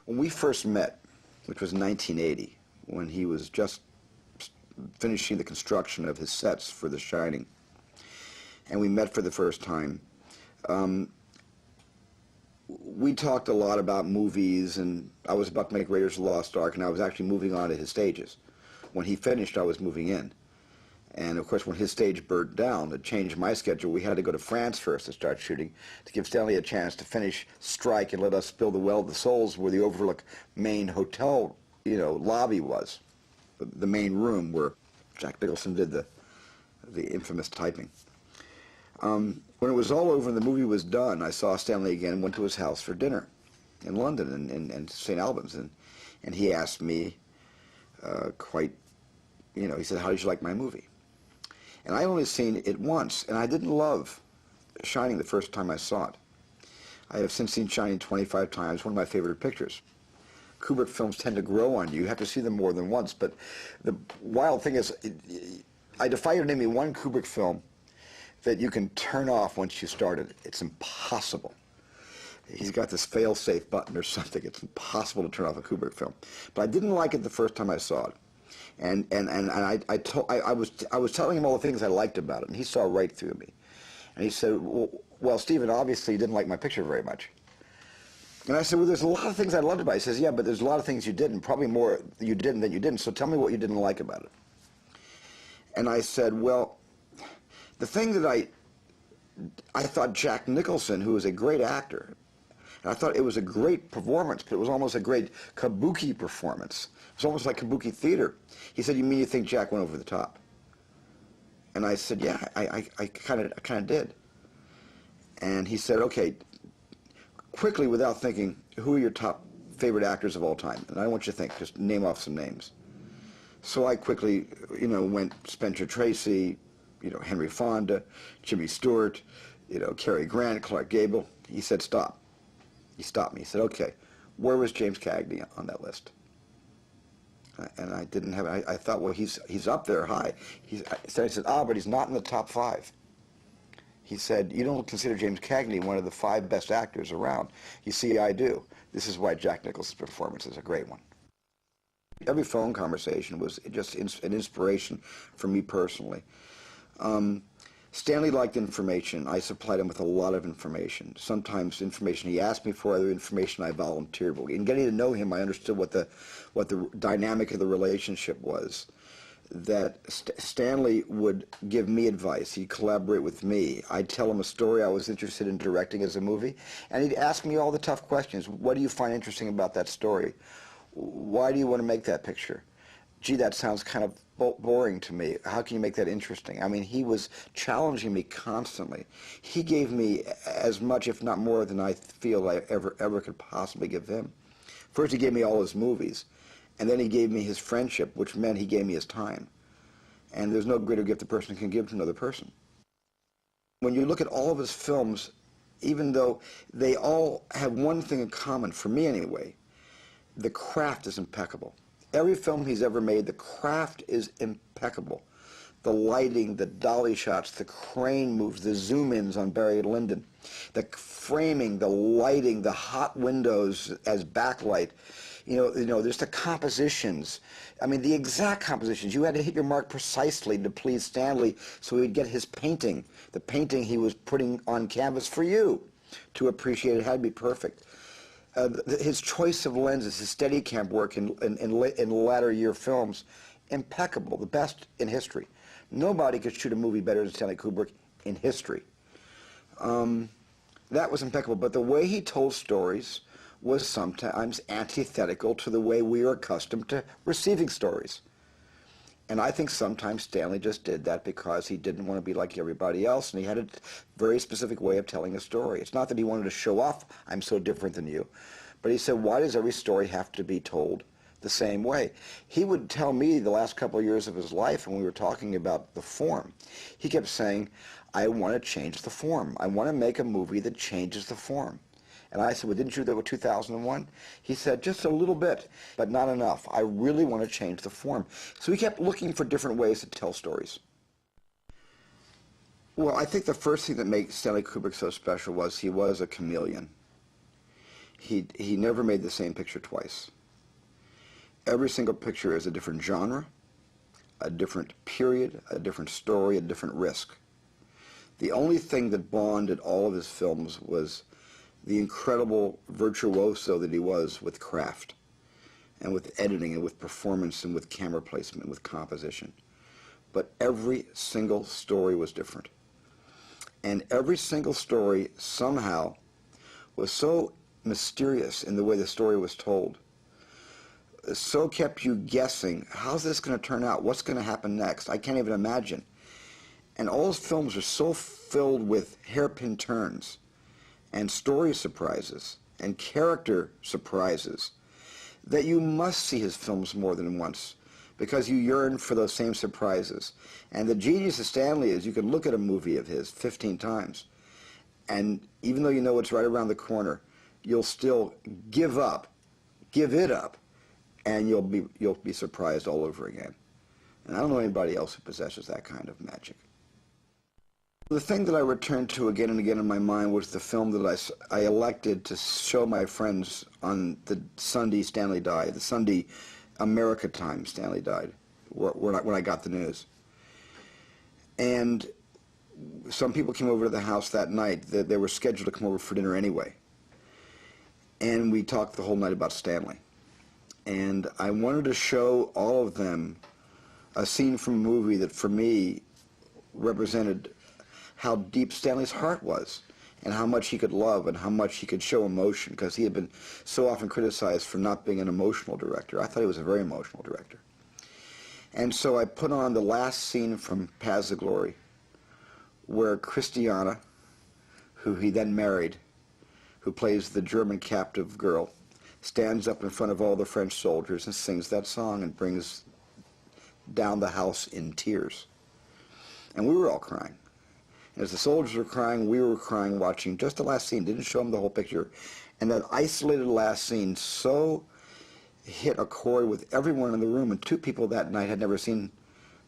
When we first met, which was 1980, when he was just finishing the construction of his sets for The Shining, and we met for the first time, we talked a lot about movies, and I was about to make Raiders of the Lost Ark, and I was actually moving on to his stages. When he finished, I was moving in. And of course, when his stage burnt down, it changed my schedule. We had to go to France first to start shooting, to give Stanley a chance to finish Strike and let us build the Well of the Souls, where the Overlook main hotel, lobby was, the main room where Jack Nicholson did the infamous typing. When it was all over and the movie was done, I saw Stanley again and went to his house for dinner in London and St. Albans, and he asked me he said, "How did you like my movie?" And I only seen it once, and I didn't love Shining the first time I saw it. I have since seen Shining 25 times, one of my favorite pictures. Kubrick films tend to grow on you. You have to see them more than once, but the wild thing is, I defy you to name me one Kubrick film that you can turn off once you started. It's impossible. He's got this fail-safe button or something. It's impossible to turn off a Kubrick film. But I didn't like it the first time I saw it. And I was telling him all the things I liked about it, and he saw right through me. And he said, well, Stephen, obviously you didn't like my picture very much. And I said, well, there's a lot of things I loved about it. He says, yeah, but there's a lot of things you didn't, probably more you didn't than you didn't, so tell me what you didn't like about it. And I said, well, the thing that I thought Jack Nicholson, who was a great actor, and I thought it was a great performance, but it was almost a great kabuki performance. It was almost like kabuki theater. He said, you mean you think Jack went over the top? And I said, yeah, I kind of did. And he said, okay, quickly, without thinking, who are your top favorite actors of all time? And I don't want you to think, just name off some names. So I quickly, went Spencer Tracy, Henry Fonda, Jimmy Stewart, Cary Grant, Clark Gable. He said, stop. He stopped me. He said, okay, where was James Cagney on that list? And I didn't have it. I thought, well, he's up there high. He said, but he's not in the top 5. He said, you don't consider James Cagney one of the 5 best actors around. You see, I do. This is why Jack Nicholson's performance is a great one. Every phone conversation was just an inspiration for me personally. Stanley liked information. I supplied him with a lot of information. Sometimes information he asked me for, other information I volunteered. In getting to know him, I understood what the dynamic of the relationship was. That Stanley would give me advice. He'd collaborate with me. I'd tell him a story I was interested in directing as a movie, and he'd ask me all the tough questions. What do you find interesting about that story? Why do you want to make that picture? Gee, that sounds kind of boring to me. How can you make that interesting? I mean, he was challenging me constantly. He gave me as much, if not more, than I feel I ever could possibly give him. First, he gave me all his movies, and then he gave me his friendship, which meant he gave me his time. And there's no greater gift a person can give to another person. When you look at all of his films, even though they all have one thing in common, for me anyway, the craft is impeccable. Every film he's ever made, the craft is impeccable. The lighting, the dolly shots, the crane moves, the zoom-ins on Barry Lyndon, the framing, the lighting, the hot windows as backlight. There's the compositions. I mean, the exact compositions. You had to hit your mark precisely to please Stanley so he'd get his painting, the painting he was putting on canvas for you to appreciate. It had to be perfect. His choice of lenses, his Steadicam work in latter year films, impeccable, the best in history. Nobody could shoot a movie better than Stanley Kubrick in history. That was impeccable, but the way he told stories was sometimes antithetical to the way we are accustomed to receiving stories. And I think sometimes Stanley just did that because he didn't want to be like everybody else, and he had a very specific way of telling a story. It's not that he wanted to show off, I'm so different than you, but he said, why does every story have to be told the same way? He would tell me the last couple of years of his life when we were talking about the form, he kept saying, I want to change the form. I want to make a movie that changes the form. And I said, well, didn't you do that with 2001? He said, just a little bit, but not enough. I really want to change the form. So he kept looking for different ways to tell stories. Well, I think the first thing that makes Stanley Kubrick so special was he was a chameleon. he never made the same picture twice. Every single picture is a different genre, a different period, a different story, a different risk. The only thing that bonded all of his films was the incredible virtuoso that he was with craft, and with editing, and with performance, and with camera placement, and with composition. But every single story was different. And every single story somehow was so mysterious in the way the story was told. It so kept you guessing, how's this going to turn out? What's going to happen next? I can't even imagine. And all his films are so filled with hairpin turns and story surprises and character surprises that you must see his films more than once, because you yearn for those same surprises. And the genius of Stanley is you can look at a movie of his 15 times, and even though you know it's right around the corner, you'll still give it up, and you'll be surprised all over again. And I don't know anybody else who possesses that kind of magic. The thing that I returned to again and again in my mind was the film that I elected to show my friends on the Sunday Stanley died, the Sunday America time Stanley died, when I got the news. And some people came over to the house that night. They were scheduled to come over for dinner anyway. And we talked the whole night about Stanley. And I wanted to show all of them a scene from a movie that, for me, represented how deep Stanley's heart was, and how much he could love, and how much he could show emotion, because he had been so often criticized for not being an emotional director. I thought he was a very emotional director. And so I put on the last scene from Paths of Glory, where Christiana, who he then married, who plays the German captive girl, stands up in front of all the French soldiers and sings that song and brings down the house in tears. And we were all crying. And as the soldiers were crying, we were crying, watching just the last scene. Didn't show them the whole picture. And that isolated last scene so hit a chord with everyone in the room. And two people that night had never seen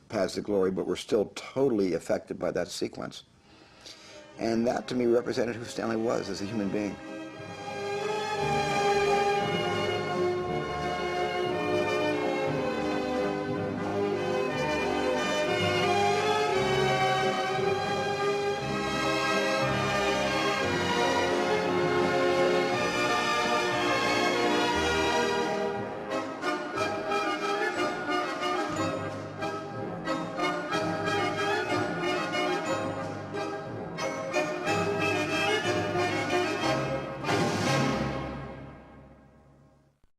Paths of Glory, but were still totally affected by that sequence. And that, to me, represented who Stanley was as a human being.